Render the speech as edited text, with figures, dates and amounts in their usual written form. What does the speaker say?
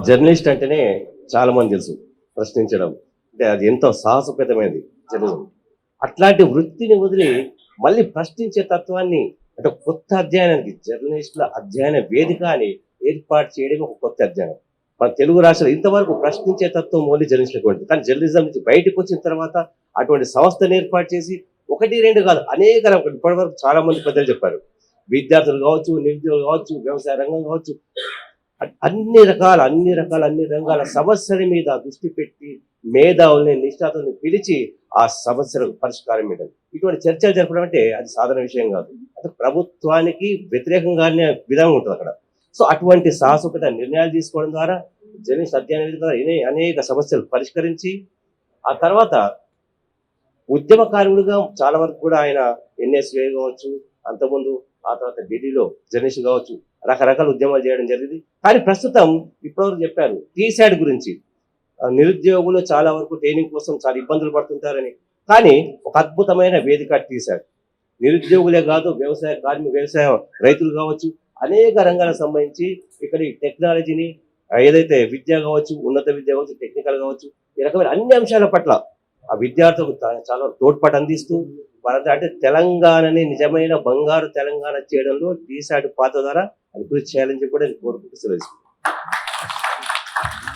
Journalist అంటేనే చాలా మంది తెలుసు ప్రశ్నించడం అంటే అది ఎంతో సాహసోపేతమైనది జర్నలిజం. అట్లాంటి వృత్తిని వదిలి మళ్ళీ ప్రశ్నించే తత్వాన్ని అంటే కొత్త అధ్యయనానికి జర్నలిస్టుల అధ్యయన వేదిక అని ఏర్పాటు చేయడం ఒక కొత్త అధ్యయనం. మన తెలుగు రాష్ట్రాలు ఇంతవరకు ప్రశ్నించే తత్వం ఓన్లీ జర్నలిస్టులకు ఉంటుంది. కానీ జర్నలిజం నుంచి బయటకు వచ్చిన తర్వాత అటువంటి సంస్థను ఏర్పాటు చేసి ఒకటి రెండు కాదు అనేక ఇప్పటి వరకు చాలా మంది పెద్దలు చెప్పారు. విద్యార్థులు కావచ్చు, నిరుద్యోగులు కావచ్చు, వ్యవసాయ రంగం కావచ్చు, అన్ని రంగాల సమస్యల మీద దృష్టి పెట్టి మేధావుల్ని నిష్ణాతుల్ని పిలిచి ఆ సమస్యలకు పరిష్కారం ఇవ్వడం. ఇటువంటి చర్చలు జరపడం అంటే అది సాధారణ విషయం కాదు. అంటే ప్రభుత్వానికి వ్యతిరేకంగానే విధంగా ఉంటుంది అక్కడ. సో అటువంటి సాహసోపేత నిర్ణయాలు తీసుకోవడం ద్వారా జర్నలిస్ట్ అధ్యయనం ద్వారా అనేక సమస్యలు పరిష్కరించి ఆ తర్వాత ఉద్యమకారుడుగా చాలా వరకు కూడా ఆయన ఎన్ఎస్ఏ కావచ్చు, అంతకుముందు ఆ తర్వాత ఢిల్లీలో జర్నలిస్ట్ కావచ్చు, రకరకాల ఉద్యమాలు చేయడం జరిగింది. కానీ ప్రస్తుతం ఇప్పటివరకు చెప్పారు టీశాట్ గురించి. నిరుద్యోగులు చాలా వరకు ట్రైనింగ్ కోసం చాలా ఇబ్బందులు పడుతుంటారని. కానీ ఒక అద్భుతమైన వేదిక టీశాట్. నిరుద్యోగులే కాదు, వ్యవసాయ రైతులు కావచ్చు, అనేక రంగాలకు సంబంధించి ఇక్కడ ఈ టెక్నాలజీని ఏదైతే విద్య కావచ్చు, ఉన్నత విద్య కావచ్చు, టెక్నికల్ కావచ్చు, ఈ రకమైన అన్ని అంశాల పట్ల ఆ విద్యార్థులకు చాలా తోడ్పాటు అందిస్తూ అంటే తెలంగాణని నిజమైన బంగారు తెలంగాణ చేయడంలో టీశాట్ పాత్ర ద్వారా అది కృషి చేయాలని చెప్పి కూడా కోరుకుంటూ సెలవు.